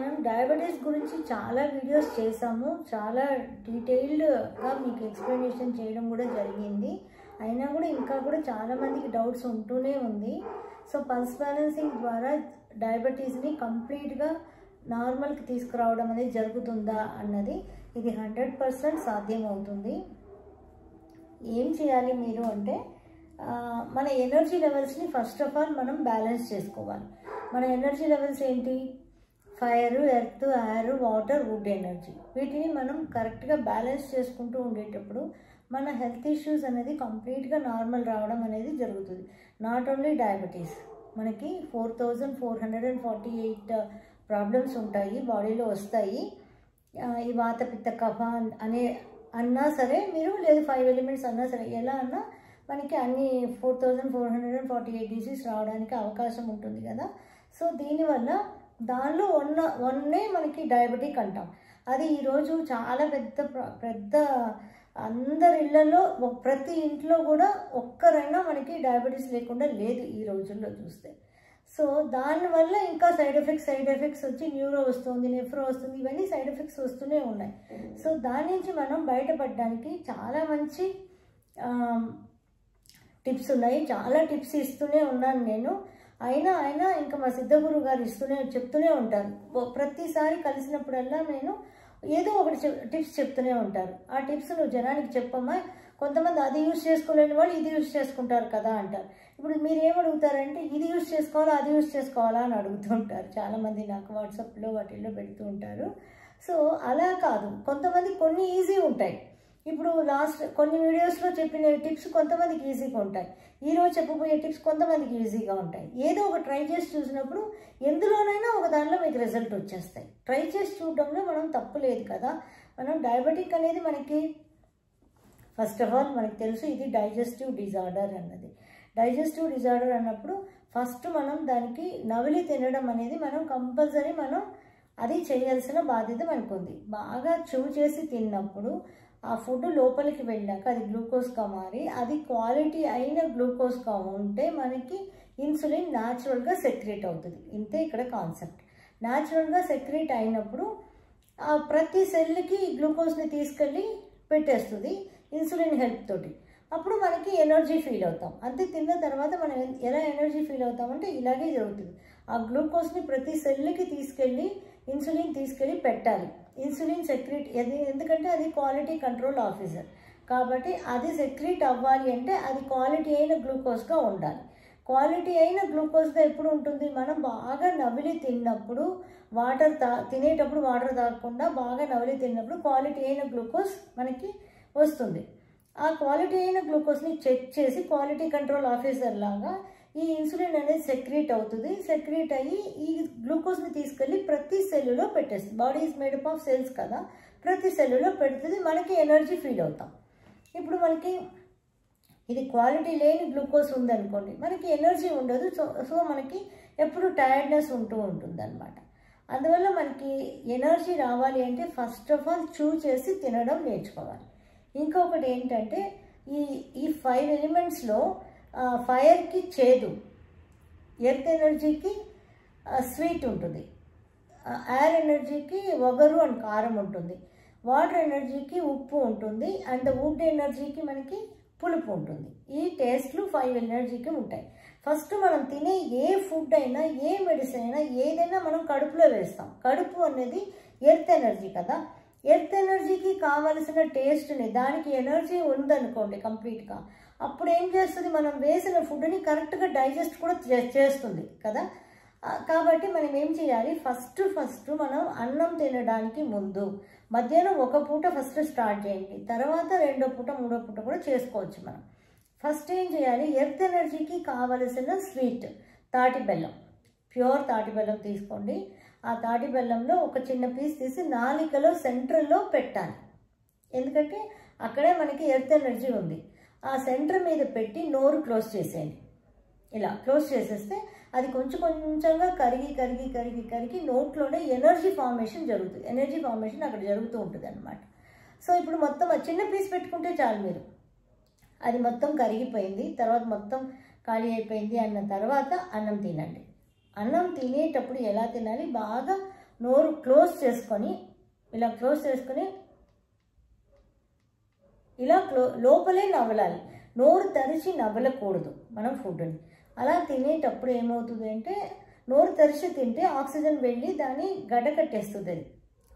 మనం డయాబెటీస్ గురించి చాలా వీడియోస్ చేసాము, చాలా డీటెయిల్డ్గా మీకు ఎక్స్ప్లెనేషన్ చేయడం కూడా జరిగింది. అయినా కూడా ఇంకా కూడా చాలామందికి డౌట్స్ ఉంటూనే ఉంది. సో పల్స్ బ్యాలెన్సింగ్ ద్వారా డయాబెటీస్ని కంప్లీట్గా నార్మల్కి తీసుకురావడం అనేది జరుగుతుందా అన్నది ఇది 100% సాధ్యమవుతుంది. ఏం చేయాలి మీరు అంటే మన ఎనర్జీ లెవెల్స్ని ఫస్ట్ ఆఫ్ ఆల్ మనం బ్యాలెన్స్ చేసుకోవాలి. మన ఎనర్జీ లెవెల్స్ ఏంటి? Fire, earth, air, water, would energy. వీటిని మనం కరెక్ట్గా బ్యాలెన్స్ చేసుకుంటూ ఉండేటప్పుడు మన హెల్త్ ఇష్యూస్ అనేది కంప్లీట్గా నార్మల్ రావడం అనేది జరుగుతుంది. నాట్ ఓన్లీ డయాబెటీస్, మనకి 4448 ప్రాబ్లమ్స్ ఉంటాయి, బాడీలో వస్తాయి. ఈ వాత, పిత్త, కఫ అన్నా సరే మీరు, లేదు 5 ఎలిమెంట్స్ అన్నా సరే, ఎలా అన్నా మనకి అన్ని 4448 డిసీజ్ రావడానికి అవకాశం ఉంటుంది కదా. సో దీనివల్ల దానిలో వన్నే మనకి డయాబెటిక్ అంటాం. అది ఈరోజు చాలా పెద్ద అందరి ఇళ్లలో, ప్రతి ఇంట్లో కూడా ఒక్కరైనా మనకి డయాబెటీస్ లేకుండా లేదు ఈ రోజుల్లో చూస్తే. సో దానివల్ల ఇంకా సైడ్ ఎఫెక్ట్స్ వచ్చి న్యూరో వస్తుంది, నెఫ్రో వస్తుంది, ఇవన్నీ సైడ్ ఎఫెక్ట్స్ వస్తూనే ఉన్నాయి. సో దాని నుంచి మనం బయటపడడానికి చాలా మంచి టిప్స్ ఉన్నాయి. చాలా టిప్స్ ఇస్తూనే ఉన్నాను నేను. అయినా ఇంకా మా సిద్ధగురు గారు చెప్తూనే ఉంటారు. ప్రతిసారి కలిసినప్పుడల్లా నేను ఏదో ఒకటి టిప్స్ చెప్తూనే ఉంటారు. ఆ టిప్స్ నువ్వు జనానికి చెప్పమ్మా, కొంతమంది అది యూజ్ చేసుకోలేని వాళ్ళు ఇది యూజ్ చేసుకుంటారు కదా అంటారు. ఇప్పుడు మీరు ఏమడుగుతారంటే ఇది యూజ్ చేసుకోవాలా, అది యూజ్ చేసుకోవాలా అని అడుగుతూ ఉంటారు చాలామంది. నాకు వాట్సాప్లో వాటిల్లో పెడుతూ ఉంటారు. సో అలా కాదు, కొంతమంది కొన్ని ఈజీ ఉంటాయి. ఇప్పుడు కొన్ని వీడియోస్లో చెప్పిన టిప్స్ కొంతమందికి ఈజీగా ఉంటాయి, ఈరోజు చెప్పబోయే టిప్స్ కొంతమందికి ఈజీగా ఉంటాయి. ఏదో ఒక ట్రై చేసి చూసినప్పుడు ఎందులోనైనా ఒక దానిలో మీకు రిజల్ట్ వచ్చేస్తాయి. ట్రై చేసి చూడడంలో మనం తప్పు లేదు కదా. మనం డయాబెటిక్ అనేది మనకి ఫస్ట్ ఆఫ్ ఆల్ మనకి తెలుసు, ఇది డైజెస్టివ్ డిజార్డర్ అన్నది. డైజెస్టివ్ డిజార్డర్ అన్నప్పుడు ఫస్ట్ మనం దానికి నవిలి తినడం అనేది మనం కంపల్సరీ అది చేయాల్సిన బాధ్యత మనకు ఉంది. బాగా చూ చేసి తిన్నప్పుడు ఆ ఫుడ్ లోపలికి వెళ్ళాక అది గ్లూకోజ్గా మారి, అది క్వాలిటీ అయిన గ్లూకోజ్గా ఉంటే మనకి ఇన్సులిన్ న్యాచురల్గా సెక్రేట్ అవుతుంది. ఇంతే ఇక్కడ కాన్సెప్ట్. న్యాచురల్గా సెక్రేట్ అయినప్పుడు ప్రతి సెల్కి గ్లూకోజ్ని తీసుకెళ్ళి పెట్టేస్తుంది ఇన్సులిన్ హెల్ప్ తోటి. అప్పుడు మనకి ఎనర్జీ ఫీల్ అవుతాం. అంతే తిన్న తర్వాత మనం ఎలా ఎనర్జీ ఫీల్ అవుతామంటే ఇలాగే జరుగుతుంది. ఆ గ్లూకోజ్ని ప్రతి సెల్కి తీసుకెళ్ళి ఇన్సులిన్ తీసుకెళ్ళి పెట్టాలి. ఇన్సులిన్ సెక్రీట్, ఎందుకంటే అది క్వాలిటీ కంట్రోల్ ఆఫీసర్ కాబట్టి అది సెక్రీట్ అవ్వాలి అంటే అది క్వాలిటీ అయిన గ్లూకోజ్గా ఉండాలి. క్వాలిటీ అయిన గ్లూకోజ్గా ఎప్పుడు ఉంటుంది? మనం బాగా నవిలి తిన్నప్పుడు, తినేటప్పుడు వాటర్ తాగకుండా బాగా నవిలి తిన్నప్పుడు క్వాలిటీ అయిన గ్లూకోజ్ మనకి వస్తుంది. ఆ క్వాలిటీ అయిన గ్లూకోజ్ని చెక్ చేసి క్వాలిటీ కంట్రోల్ ఆఫీసర్ లాగా ఈ ఇన్సులిన్ అనేది సెక్రీట్ అవుతుంది. సెక్రీట్ అయ్యి ఈ గ్లూకోజ్ని తీసుకెళ్ళి ప్రతి సెల్లులో పెట్టేస్తుంది. Body is made up of cells కదా, ప్రతి సెల్లులో పెడుతుంది. మనకి ఎనర్జీ ఫీల్ అవుతాం. ఇప్పుడు మనకి ఇది క్వాలిటీ లేని గ్లూకోజ్ ఉందనుకోండి, మనకి ఎనర్జీ ఉండదు. సో మనకి ఎప్పుడు టైర్డ్నెస్ ఉంటుంది అనమాట. అందువల్ల మనకి ఎనర్జీ రావాలి అంటే ఫస్ట్ ఆఫ్ ఆల్ చూ చేసి తినడం నేర్చుకోవాలి. ఇంకొకటి ఏంటంటే ఈ 5 ఎలిమెంట్స్లో ఫైర్కి చేదు, ఎర్త్ ఎనర్జీకి స్వీట్ ఉంటుంది, ఎయిర్ ఎనర్జీకి వగరు అండ్ కారం ఉంటుంది, వాటర్ ఎనర్జీకి ఉప్పు ఉంటుంది, అండ్ వుడ్ ఎనర్జీకి మనకి పులుపు ఉంటుంది. ఈ టేస్ట్లు 5 ఎనర్జీకి ఉంటాయి. ఫస్ట్ మనం తినే ఏ ఫుడ్ అయినా, ఏ మెడిసిన్ అయినా, ఏదైనా మనం కడుపులో వేస్తాం. కడుపు అనేది ఎర్త్ ఎనర్జీ కదా. ఎర్త్ ఎనర్జీకి కావలసిన టేస్ట్ని, దానికి ఎనర్జీ ఉందనుకోండి కంప్లీట్గా, అప్పుడు ఏం చేస్తుంది? మనం వేసిన ఫుడ్ని కరెక్ట్గా డైజెస్ట్ కూడా చేస్తుంది కదా. కాబట్టి మనం ఏం చేయాలి? ఫస్ట్ మనం అన్నం తినడానికి ముందు మధ్యాహ్నం ఒక పూట ఫస్ట్ స్టార్ట్ చేయండి, తర్వాత 2వ పూట 3వ పూట కూడా చేసుకోవచ్చు. మనం ఫస్ట్ ఏం చేయాలి? ఎర్త్ ఎనర్జీకి కావలసిన స్వీట్ తాటి బెల్లం, ప్యూర్ తాటి బెల్లం తీసుకోండి. ఆ తాటి బెల్లంలో ఒక చిన్న పీస్ తీసి నాలికలో సెంట్రల్లో పెట్టాలి. ఎందుకంటే అక్కడే మనకి ఎర్త్ ఎనర్జీ ఉంది. ఆ సెంటర్ మీద పెట్టి నోరు క్లోజ్ చేసేయండి. ఇలా క్లోజ్ చేసేస్తే అది కొంచెంగా కరిగి నోట్లోనే ఎనర్జీ ఫార్మేషన్ జరుగుతుంది. ఎనర్జీ ఫార్మేషన్ అక్కడ జరుగుతూ ఉంటుంది అనమాట. సో ఇప్పుడు మొత్తం ఆ చిన్న పీస్ పెట్టుకుంటే చాలు మీరు. అది మొత్తం కరిగిపోయింది, తర్వాత మొత్తం ఖాళీ అయిపోయింది అన్న తర్వాత అన్నం తినండి. అన్నం తినేటప్పుడు ఎలా తినాలి? బాగా నోరు క్లోజ్ చేసుకొని ఇలా క్లోజ్ చేసుకొని ఇలా లోపలే నవ్వలాలి. నోరు తెరిచి నవ్వలకూడదు మనం ఫుడ్ని. అలా తినేటప్పుడు ఏమవుతుంది అంటే నోరు తెరిచి తింటే ఆక్సిజన్ వెళ్ళి దాన్ని గడ్డ కట్టేస్తుంది. అది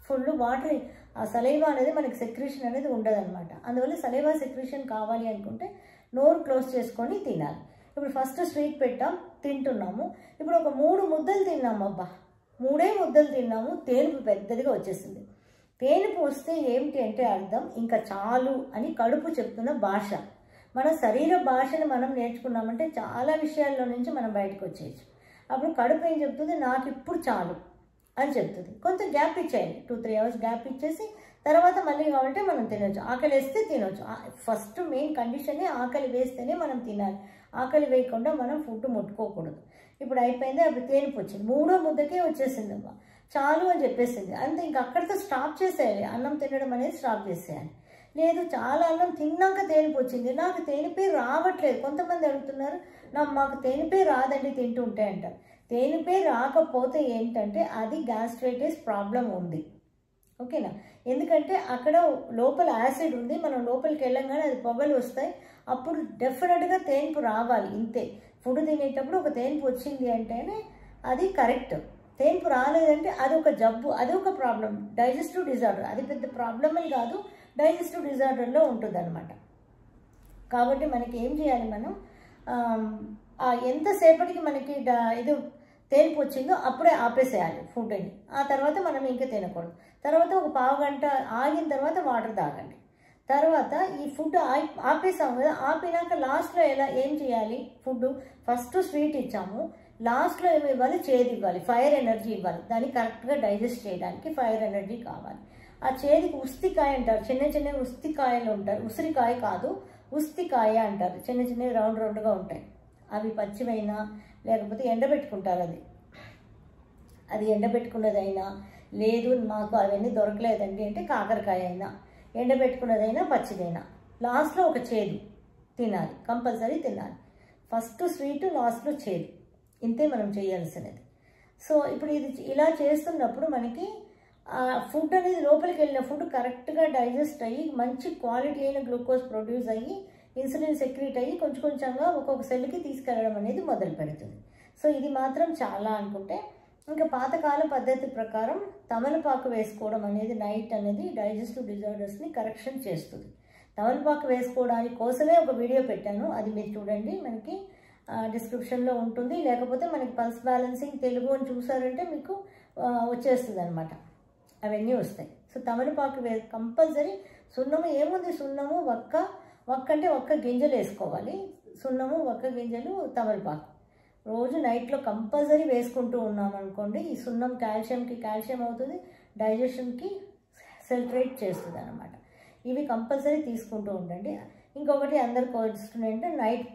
ఫుల్ వాటర్, ఆ సలైవా అనేది మనకి సెక్రేషన్ అనేది ఉండదన్నమాట. అందువల్ల సలైవా సెక్రేషన్ కావాలి అనుకుంటే నోరు క్లోజ్ చేసుకొని తినాలి. ఇప్పుడు ఫస్ట్ స్వీట్ పెట్టాం, తింటున్నాము. ఇప్పుడు ఒక 3 ముద్దలు తిన్నాము. అబ్బా 3 ముద్దలు తిన్నాము, తేనుపు పెద్దదిగా వచ్చేసింది. తేనుపు వస్తే ఏమిటి అంటే అర్థం ఇంకా చాలు అని కడుపు చెప్తున్న భాష. మన శరీర భాషను మనం నేర్చుకున్నామంటే చాలా విషయాల్లో నుంచి మనం బయటకు వచ్చేయచ్చు. అప్పుడు కడుపు ఏం చెప్తుంది, నాకు ఇప్పుడు చాలు అని చెప్తుంది. కొంచెం గ్యాప్ ఇచ్చేయాలి, 2-3 అవర్స్ గ్యాప్ ఇచ్చేసి తర్వాత మళ్ళీ కావాలంటే మనం తినొచ్చు. ఆకలి వేస్తే తినొచ్చు. ఫస్ట్ మెయిన్ కండిషనే ఆకలి వేస్తేనే మనం తినాలి. ఆకలి వేయకుండా మనం ఫుడ్ ముట్టుకోకూడదు. ఇప్పుడు అయిపోయింది. అప్పుడు తేనుపు వచ్చింది, 3వ ముద్దకే వచ్చేసింది. అమ్మా చాలు అని చెప్పేసింది. అంతే, ఇంక అక్కడితో స్టాప్ చేసేయాలి. అన్నం తినడం అనేది స్టాప్ చేసేయాలి. లేదు చాలా అన్నం తిన్నాక తేనుపు వచ్చింది, నాకు తేనిపే రావట్లేదు. కొంతమంది అడుగుతున్నారు, మాకు తేనిపే రాదండి తింటూ ఉంటే అంటారు. తేనిపే రాకపోతే ఏంటంటే అది గ్యాస్ట్రైటిస్ ప్రాబ్లం ఉంది. ఓకేనా? ఎందుకంటే అక్కడ లోపల యాసిడ్ ఉంది. మనం లోపలికి వెళ్ళంగానే అది పొగలు వస్తాయి. అప్పుడు డెఫినెట్గా తేన్పు రావాలి. ఇంతే, ఫుడ్ తినేటప్పుడు ఒక తేన్పు వచ్చింది అంటేనే అది కరెక్ట్. తేన్పు రాలేదంటే అది ఒక జబ్బు, అది ఒక ప్రాబ్లం, డైజెస్టివ్ డిజార్డర్. అది పెద్ద ప్రాబ్లం అని కాదు, డైజెస్టివ్ డిజార్డర్లో ఉంటుంది అనమాట. కాబట్టి మనకి ఏం చేయాలి, మనం ఎంతసేపటికి మనకి ఇది తేన్పు వచ్చిందో అప్పుడే ఆపేసేయాలి ఫుడ్ని. ఆ తర్వాత మనం ఇంకా తినకూడదు. తర్వాత ఒక పావు గంట ఆగిన తర్వాత వాటర్ తాగండి. తర్వాత ఈ ఫుడ్ ఆపేసాము కదా, ఆపినాక లాస్ట్లో ఏం చేయాలి, ఫుడ్ ఫస్ట్ స్వీట్ ఇచ్చాము, లాస్ట్లో ఏమి ఇవ్వాలి, చేదు ఇవ్వాలి, ఫైర్ ఎనర్జీ ఇవ్వాలి. దాన్ని కరెక్ట్గా డైజెస్ట్ చేయడానికి ఫైర్ ఎనర్జీ కావాలి. ఆ చేదికి ఉస్తికాయ అంటారు. చిన్న చిన్న ఉస్తికాయలు ఉంటారు. ఉసిరికాయ కాదు, ఉస్తికాయ అంటారు. చిన్న చిన్న రౌండ్ రౌండ్గా ఉంటాయి. అవి పచ్చివైనా లేకపోతే ఎండబెట్టుకుంటారు. అది ఎండబెట్టుకున్నదైనా, లేదు మాకు అవన్నీ దొరకలేదండి అంటే కాకరకాయ అయినా, ఎండబెట్టుకున్నదైనా పచ్చిదైనా, లాస్ట్లో ఒక చేదు తినాలి, కంపల్సరీ తినాలి. ఫస్ట్ స్వీటు, లాస్ట్లో చేదు. ఇంతే మనం చేయాల్సినది. సో ఇప్పుడు ఇది ఇలా చేస్తున్నప్పుడు మనకి ఫుడ్ అనేది లోపలికి వెళ్ళిన ఫుడ్ కరెక్ట్గా డైజెస్ట్ అయ్యి మంచి క్వాలిటీ అయిన గ్లూకోజ్ ప్రొడ్యూస్ అయ్యి ఇన్సులిన్ సెక్రీట్ అయ్యి కొంచెం కొంచెంగా ఒక్కొక్క సెల్కి తీసుకెళ్ళడం అనేది మొదలు పెడుతుంది. సో ఇది మాత్రం చాలా అనుకుంటే, ఇంకా పాతకాల పద్ధతి ప్రకారం తమలపాకు వేసుకోవడం అనేది నైట్ అనేది డైజెస్టివ్ డిజార్డర్స్ని కరెక్షన్ చేస్తుంది. తమలపాకు వేసుకోవడానికి కోసమే ఒక వీడియో పెట్టాను, అది మీరు చూడండి, మనకి డిస్క్రిప్షన్లో ఉంటుంది. లేకపోతే మనకి పల్స్ బ్యాలెన్సింగ్ తెలుగు అని చూసారంటే మీకు వచ్చేస్తుంది అనమాట, అవన్నీ వస్తాయి. సో తమలపాకు కంపల్సరీ. సున్నము ఏముంది, సున్నము వక్క అంటే ఒక్క గింజలు వేసుకోవాలి. సున్నము వక్క గింజలు తమలపాకు రోజు నైట్లో కంపల్సరీ వేసుకుంటూ ఉన్నామనుకోండి, ఈ సున్నం కాల్షియంకి కాల్షియం అవుతుంది, డైజెషన్కి సెల్ట్రేట్ చేస్తుంది అనమాట. ఇవి కంపల్సరీ తీసుకుంటూ ఉండండి. ఇంకొకటి అందరికి వస్తుంది అంటే నైట్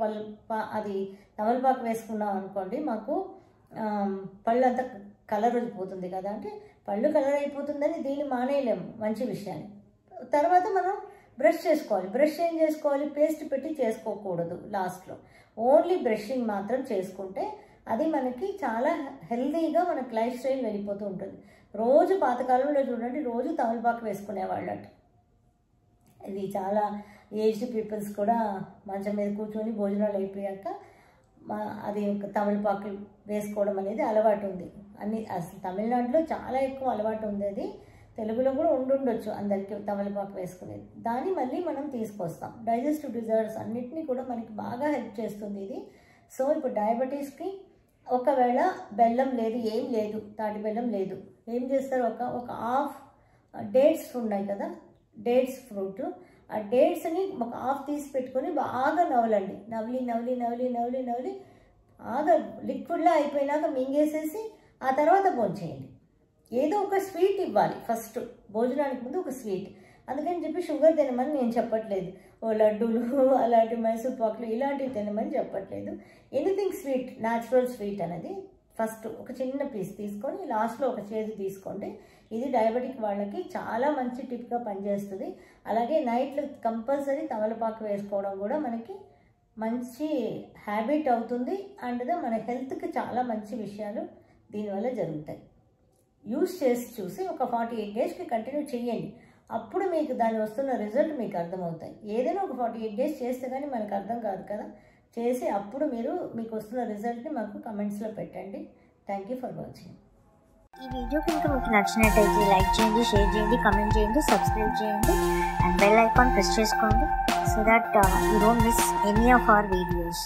అది తమలపాకు వేసుకున్నాం అనుకోండి, మాకు పళ్ళు అంతా కలర్ అయిపోతుంది కదా, అంటే పళ్ళు కలర్ అయిపోతుందని దీన్ని మానేయలేము, మంచి విషయాన్ని. తర్వాత మనం బ్రష్ చేసుకోవాలి. బ్రష్ ఏం చేసుకోవాలి, పేస్ట్ పెట్టి చేసుకోకూడదు. లాస్ట్లో ఓన్లీ బ్రషింగ్ మాత్రం చేసుకుంటే అది మనకి చాలా హెల్తీగా మనకి లైఫ్ స్టైల్ వెళ్ళిపోతూ ఉంటుంది. రోజు పాతకాలంలో చూడండి, రోజు తమలపాకు వేసుకునేవాళ్ళట. ఇది చాలా ఏజ్డ్ పీపుల్స్ కూడా మంచం మీద కూర్చొని భోజనాలు అయిపోయాక అది తమలపాకు వేసుకోవడం అనేది అలవాటు ఉంది. అసలు తమిళనాడులో చాలా ఎక్కువ అలవాటు ఉంది. అది తెలుగులో కూడా ఉండుండొచ్చు అందరికీ తమలపాకు వేసుకునేది. దాన్ని మళ్ళీ మనం తీసుకొస్తాం. డైజెస్టివ్ డిజార్డర్స్ అన్నిటినీ కూడా మనకి బాగా హెల్ప్ చేస్తుంది ఇది. సో ఇప్పుడు డయాబెటీస్కి ఒకవేళ బెల్లం లేదు, ఏం లేదు, తాటి బెల్లం లేదు, ఏం చేస్తారు, ఒక హాఫ్ డేట్స్ ఉన్నాయి కదా, డేట్స్ ఫ్రూట్, ఆ డేట్స్ని ఒక హాఫ్ తీసి పెట్టుకొని బాగా నవలండి. నవలి బాగా లిక్విడ్లా అయిపోయినాక మింగేసేసి ఆ తర్వాత భోంచేయండి. ఏదో ఒక స్వీట్ ఇవ్వాలి ఫస్ట్, భోజనానికి ముందు ఒక స్వీట్. అందుకని చెప్పి షుగర్ తినమని నేను చెప్పట్లేదు, ఓ లడ్డూలు అలాంటి మైసూర్ పాకులు ఇలాంటివి తినమని చెప్పట్లేదు. ఎనీథింగ్ స్వీట్, న్యాచురల్ స్వీట్ అనేది ఫస్ట్ ఒక చిన్న పీస్ తీసుకొని లాస్ట్లో ఒక చేదు తీసుకోండి. ఇది డయాబెటిక్ వాళ్ళకి చాలా మంచి టిప్గా పనిచేస్తుంది. అలాగే నైట్లో కంపల్సరీ తమలపాకు వేసుకోవడం కూడా మనకి మంచి హ్యాబిట్ అవుతుంది. అండ్ మన హెల్త్కి చాలా మంచి విషయాలు దీనివల్ల జరుగుతాయి. యూస్ చేసి చూసి ఒక 48 డేస్కి కంటిన్యూ చేయండి. అప్పుడు మీకు దాని వస్తున్న రిజల్ట్ మీకు అర్థమవుతాయి. ఏదైనా ఒక 48 డేస్ చేస్తే కానీ మనకు అర్థం కాదు కదా. చేసి అప్పుడు మీకు వస్తున్న రిజల్ట్ని మాకు కమెంట్స్లో పెట్టండి. Thank you for watching. ఈ వీడియో కనుక మీకు నచ్చినట్టయితే లైక్ చేయండి, షేర్ చేయండి, కమెంట్ చేయండి, సబ్స్క్రైబ్ చేయండి అండ్ బెల్ ఐకాన్ ప్రెస్ చేసుకోండి so that you don't miss any of our videos.